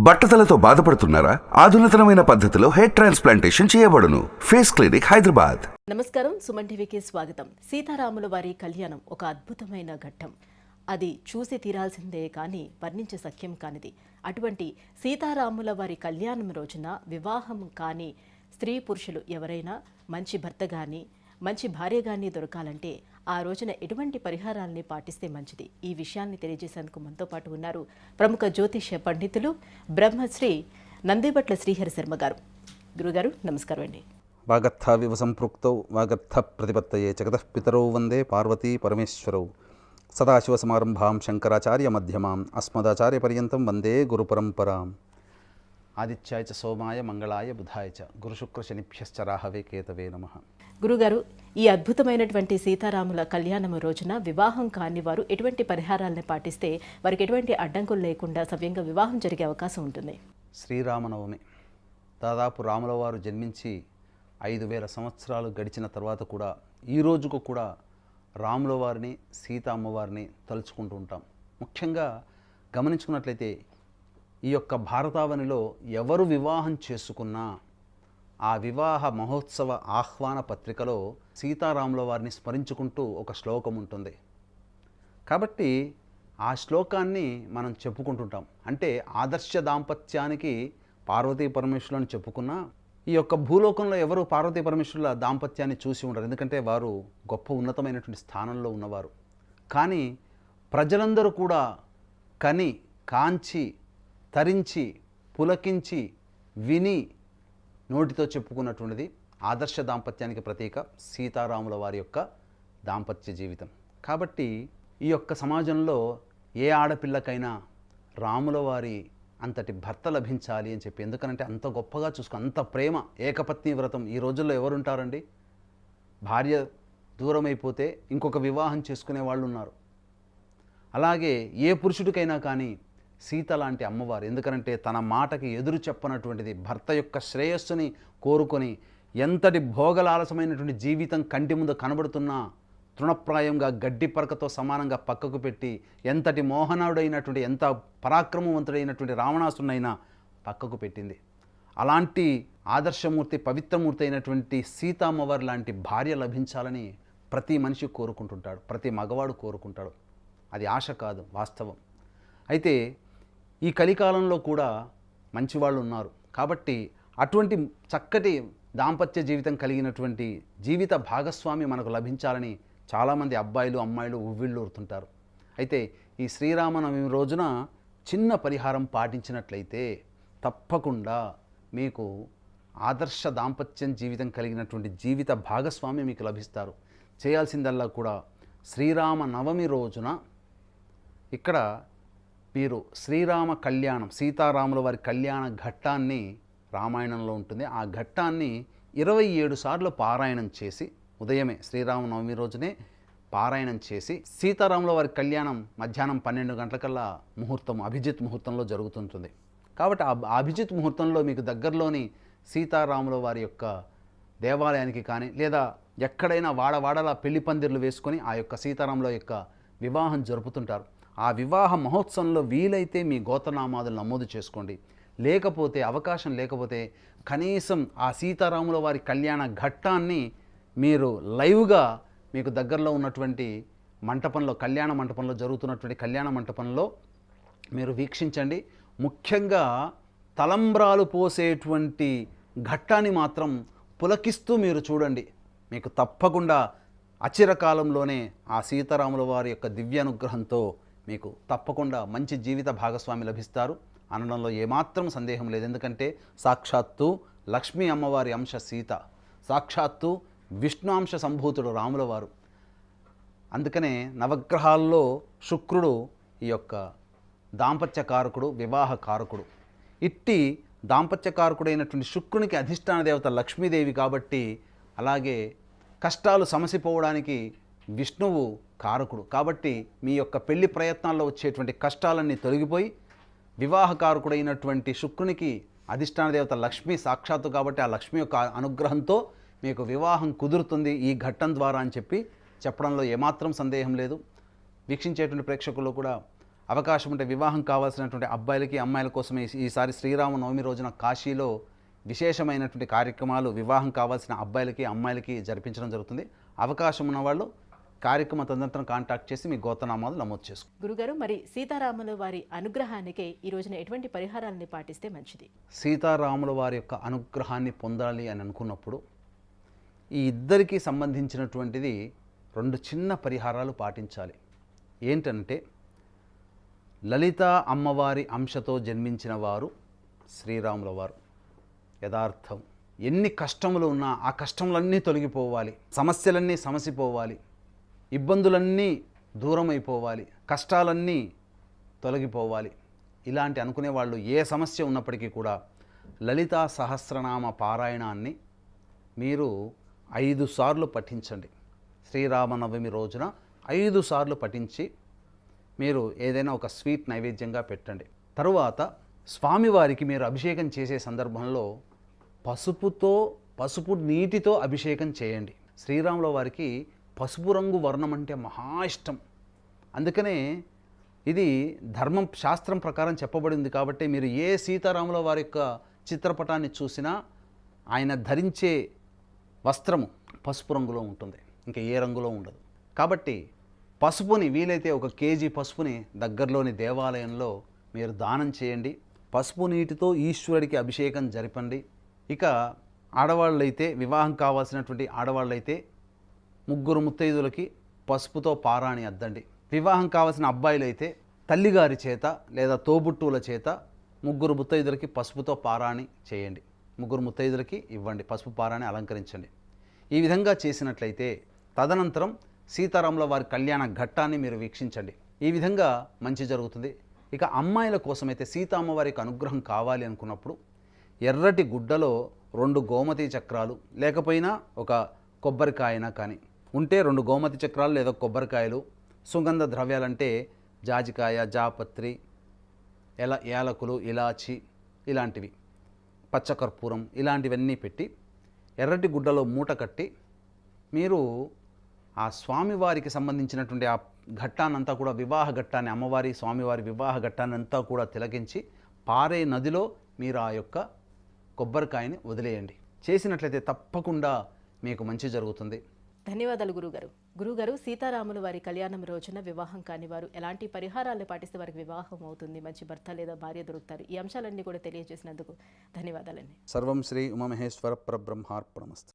బట్టతలతో బాధపడుతున్నారా? ఆధునితనమైన పద్ధతిలో hair transplantation చేయబడును. Face clinic, Hyderabad. నమస్కారం, సుమన్ టీవీకి స్వాగతం. సీతారాముల వారి కళ్యాణం ఒక అద్భుతమైన ఘట్టం. అది చూసి తీరాల్సిందే కానీ వర్ణించే సఖ్యం కానిది. అటువంటి సీతారాముల వారి కళ్యాణం రోజున వివాహం కాని స్త్రీ పురుషులు ఎవరైనా మంచి భర్త గాని మంచి భార్య గాని దొరకాలంటే ఆ రోజున ఎటువంటి పరిహారాలని పాటిస్తే మంచిది? ఈ విషయాన్ని తెలియజేసేందుకు మనతో పాటు ఉన్నారు ప్రముఖ జ్యోతిష్య పండితులు బ్రహ్మశ్రీ నందిబట్ల శ్రీహరి శర్మ గారు. గురుగారు నమస్కారం అండి. వాగర్థావివ సంపృక్తౌ వాగర్థ ప్రతిపత్తయే జగతః పితరౌ వందే పార్వతీ పరమేశ్వరౌ. సదాశివసమారంభాం శంకరాచార్య మధ్యమాం అస్మదాచార్య పర్యంతం వందే గురు పరంపరాం. ఆదిత్యాయ చ సోమాయ మంగళాయ బుధాయ చ గురుశుక్ర శనిభ్యశ్చ రాహవే కేతవే నమః. గురుగారు, ఈ అద్భుతమైనటువంటి సీతారాముల కళ్యాణం రోజున వివాహం కాని వారు ఎటువంటి పరిహారాలను పాటిస్తే వారికి ఎటువంటి అడ్డంకులు లేకుండా సవ్యంగా వివాహం జరిగే అవకాశం ఉంటుంది? శ్రీరామనవమి దాదాపు రాముల వారు జన్మించి 5000 సంవత్సరాలు గడిచిన తర్వాత కూడా ఈ రోజుకు కూడా రాముల వారిని సీత అమ్మవారిని తలుచుకుంటూ ఉంటాం. ముఖ్యంగా గమనించుకున్నట్లయితే ఈ యొక్క భారతావనిలో ఎవరు వివాహం చేసుకున్నా ఆ వివాహ మహోత్సవ ఆహ్వాన పత్రికలో సీతారాముల వారిని స్మరించుకుంటూ ఒక శ్లోకం ఉంటుంది. కాబట్టి ఆ శ్లోకాన్ని మనం చెప్పుకుంటుంటాం. అంటే ఆదర్శ దాంపత్యానికి పార్వతీ పరమేశ్వరులను చెప్పుకున్నా ఈ యొక్క భూలోకంలో ఎవరు పార్వతీ పరమేశ్వరుల దాంపత్యాన్ని చూసి ఉండరు. ఎందుకంటే వారు గొప్ప ఉన్నతమైనటువంటి స్థానంలో ఉన్నవారు. కానీ ప్రజలందరూ కూడా కని కాంచి తరించి పులకించి విని నోటితో చెప్పుకున్నటువంటిది ఆదర్శ దాంపత్యానికి ప్రతీక సీతారాముల వారి యొక్క దాంపత్య జీవితం. కాబట్టి ఈ యొక్క సమాజంలో ఏ ఆడపిల్లకైనా రాముల వారి అంతటి భర్త లభించాలి అని చెప్పి, ఎందుకనంటే అంత గొప్పగా అంత ప్రేమ, ఏకపత్ని వ్రతం. ఈ రోజుల్లో ఎవరుంటారండి? భార్య దూరం అయిపోతే ఇంకొక వివాహం చేసుకునే వాళ్ళు ఉన్నారు. అలాగే ఏ పురుషుడికైనా కానీ సీత లాంటి అమ్మవారు, ఎందుకంటే తన మాటకి ఎదురు చెప్పనటువంటిది, భర్త యొక్క శ్రేయస్సుని కోరుకొని ఎంతటి భోగలాలసమైనటువంటి జీవితం కంటి ముందు కనబడుతున్నా తృణప్రాయంగా గడ్డి పరకతో సమానంగా పక్కకు పెట్టి ఎంతటి మోహనాడుడైనటువంటి ఎంత పరాక్రమవంతుడైనటువంటి రావణాసురునైనా పక్కకు పెట్టింది. అలాంటి ఆదర్శమూర్తి పవిత్రమూర్తి అయినటువంటి సీతామ్మవారి లాంటి భార్య లభించాలని ప్రతి మనిషి కోరుకుంటుంటాడు, ప్రతి మగవాడు కోరుకుంటాడు. అది ఆశ కాదు, వాస్తవం. అయితే ఈ కలికాలంలో కూడా మంచివాళ్ళు ఉన్నారు. కాబట్టి అటువంటి చక్కటి దాంపత్య జీవితం కలిగినటువంటి జీవిత భాగస్వామి మనకు లభించాలని చాలామంది అబ్బాయిలు అమ్మాయిలు ఉవ్విళ్ళూరుతుంటారు. అయితే ఈ శ్రీరామనవమి రోజున చిన్న పరిహారం పాటించినట్లయితే తప్పకుండా మీకు ఆదర్శ దాంపత్యం జీవితం కలిగినటువంటి జీవిత భాగస్వామి మీకు లభిస్తారు. చేయాల్సిందల్లా కూడా శ్రీరామనవమి రోజున ఇక్కడ మీరు శ్రీరామ కళ్యాణం, సీతారాముల వారి కళ్యాణ ఘట్టాన్ని రామాయణంలో ఉంటుంది. ఆ ఘట్టాన్ని 27 సార్లు పారాయణం చేసి, ఉదయమే శ్రీరామనవమి రోజునే పారాయణం చేసి, సీతారాముల వారి కళ్యాణం మధ్యాహ్నం 12 గంటలకల్లా ముహూర్తం, అభిజిత్ ముహూర్తంలో జరుగుతుంటుంది. కాబట్టి ఆ అభిజిత్ ముహూర్తంలో మీకు దగ్గరలోని సీతారాముల వారి యొక్క దేవాలయానికి కానీ లేదా ఎక్కడైనా వాడవాడలా పెళ్లి పందిర్లు వేసుకొని ఆ యొక్క సీతారాముల యొక్క వివాహం జరుపుతుంటారు. ఆ వివాహ మహోత్సవంలో వీలైతే మీ గోత్రనామాదులు నమోదు చేసుకోండి. లేకపోతే అవకాశం లేకపోతే కనీసం ఆ సీతారాముల వారి కళ్యాణ ఘట్టాన్ని మీరు లైవ్గా మీకు దగ్గరలో ఉన్నటువంటి మంటపంలో, కళ్యాణ మంటపంలో జరుగుతున్నటువంటి కళ్యాణ మంటపంలో మీరు వీక్షించండి. ముఖ్యంగా తలంబ్రాలు పోసేటువంటి ఘట్టాన్ని మాత్రం పులకిస్తూ మీరు చూడండి. మీకు తప్పకుండా అచిరకాలంలోనే ఆ సీతారాముల వారి యొక్క దివ్యానుగ్రహంతో మీకు తప్పకుండా మంచి జీవిత భాగస్వామి లభిస్తారు అనడంలో ఏమాత్రం సందేహం లేదు. ఎందుకంటే సాక్షాత్తు లక్ష్మీ అమ్మవారి అంశ సీత, సాక్షాత్తు విష్ణు అంశ సంభూతుడు రాముల వారు. అందుకనే నవగ్రహాల్లో శుక్రుడు ఈ యొక్క దాంపత్యకారకుడు, వివాహకారకుడు. ఇట్టి దాంపత్యకారకుడైనటువంటి శుక్రునికి అధిష్టాన దేవత లక్ష్మీదేవి కాబట్టి, అలాగే కష్టాలు సమసిపోవడానికి విష్ణువు కారకుడు కాబట్టి మీ యొక్క పెళ్లి ప్రయత్నాల్లో వచ్చేటువంటి కష్టాలన్నీ తొలగిపోయి వివాహకారకుడైనటువంటి శుక్రునికి అధిష్టాన దేవత లక్ష్మి సాక్షాత్తు కాబట్టి ఆ లక్ష్మి యొక్క అనుగ్రహంతో మీకు వివాహం కుదురుతుంది ఈ ఘట్టం ద్వారా అని చెప్పి చెప్పడంలో ఏమాత్రం సందేహం లేదు. వీక్షించేటువంటి ప్రేక్షకుల్లో కూడా అవకాశం ఉంటే వివాహం కావాల్సినటువంటి అబ్బాయిలకి అమ్మాయిల కోసం ఈసారి శ్రీరామనవమి రోజున కాశీలో విశేషమైనటువంటి కార్యక్రమాలు వివాహం కావాల్సిన అబ్బాయిలకి అమ్మాయిలకి జరిపించడం జరుగుతుంది. అవకాశం ఉన్న వాళ్ళు కార్యక్రమ తదనంతరం కాంటాక్ట్ చేసి మీ గోత్రనామాలు నమోదు చేసుకోండి. గురుగారు, మరి సీతారాముల వారి అనుగ్రహానికి ఈ రోజున ఎటువంటి పరిహారాలని పాటిస్తే మంచిది? సీతారాముల వారి యొక్క అనుగ్రహాన్ని పొందాలి అని అనుకున్నప్పుడు ఈ ఇద్దరికి సంబంధించినటువంటిది 2 చిన్న పరిహారాలు పాటించాలి. ఏంటంటే, లలిత అమ్మవారి అంశతో జన్మించిన వారు శ్రీరాముల వారు. యథార్థం, ఎన్ని కష్టములు ఉన్నా ఆ కష్టములన్నీ తొలగిపోవాలి, సమస్యలన్నీ సమసిపోవాలి, ఇబ్బందులన్నీ దూరం అయిపోవాలి, కష్టాలన్నీ తొలగిపోవాలి. ఇలాంటి అనుకునే వాళ్ళు ఏ సమస్య ఉన్నప్పటికీ కూడా లలితా సహస్రనామ పారాయణాన్ని మీరు 5 సార్లు పఠించండి. శ్రీరామనవమి రోజున 5 సార్లు పఠించి మీరు ఏదైనా ఒక స్వీట్ నైవేద్యంగా పెట్టండి. తరువాత స్వామివారికి మీరు అభిషేకం చేసే సందర్భంలో పసుపు నీటితో అభిషేకం చేయండి. శ్రీరాముల వారికి పసుపు రంగు వర్ణం అంటే మహా ఇష్టం. అందుకనే ఇది ధర్మం శాస్త్రం ప్రకారం చెప్పబడింది. కాబట్టి మీరు ఏ సీతారాముల వారి యొక్క చిత్రపటాన్ని చూసినా ఆయన ధరించే వస్త్రము పసుపు రంగులో ఉంటుంది, ఇంకా ఏ రంగులో ఉండదు. కాబట్టి పసుపుని వీలైతే 1 కేజీ పసుపుని దగ్గరలోని దేవాలయంలో మీరు దానం చేయండి. పసుపు నీటితో ఈశ్వరుడికి అభిషేకం జరిపండి. ఇక ఆడవాళ్ళైతే, వివాహం కావాల్సినటువంటి ఆడవాళ్ళైతే 3 ముత్తైదులకి పసుపుతో పారాణి అద్దండి. వివాహం కావాల్సిన అబ్బాయిలైతే తల్లిగారి చేత లేదా తోబుట్టువుల చేత 3 ముత్తైదులకి పసుపుతో పారాణి చేయండి. 3 ముత్తైదులకి ఇవ్వండి, పసుపు పారాణి అలంకరించండి. ఈ విధంగా చేసినట్లయితే తదనంతరం సీతారాముల వారి కళ్యాణ ఘట్టాన్ని మీరు వీక్షించండి. ఈ విధంగా మంచి జరుగుతుంది. ఇక అమ్మాయిల కోసమైతే సీతామ్మవారికి అనుగ్రహం కావాలి అనుకున్నప్పుడు ఎర్రటి గుడ్డలో 2 గోమతి చక్రాలు, లేకపోయినా ఒక కొబ్బరికాయన కానీ ఉంటే 2 గోమతి చక్రాలు లేదా కొబ్బరికాయలు, సుగంధ ద్రవ్యాలంటే జాజికాయ, జాపత్రి, యాలకులు, ఇలాచి ఇలాంటివి, పచ్చకర్పూరం ఇలాంటివన్నీ పెట్టి ఎర్రటి గుడ్డలో మూట కట్టి మీరు ఆ స్వామివారికి సంబంధించినటువంటి ఆ ఘట్టానంతా కూడా, వివాహ ఘట్టాన్ని, అమ్మవారి స్వామివారి వివాహ ఘట్టాన్ని అంతా కూడా తిలకించి పారే నదిలో మీరు ఆ యొక్క కొబ్బరికాయని వదిలేయండి. చేసినట్లయితే తప్పకుండా మీకు మంచి జరుగుతుంది. ధన్యవాదాలు గురుగారు. గురుగారు, సీతారాముల వారి కళ్యాణం రోజున వివాహం కాని వారు ఎలాంటి పరిహారాలు పాటిస్తే వారికి వివాహం అవుతుంది, మంచి భర్త లేదా భార్య దొరుకుతారు, ఈ అంశాలన్నీ కూడా తెలియజేసినందుకు ధన్యవాదాలండి. సర్వం శ్రీ ఉమామహేశ్వర పరబ్రహ్మార్పణమస్తు.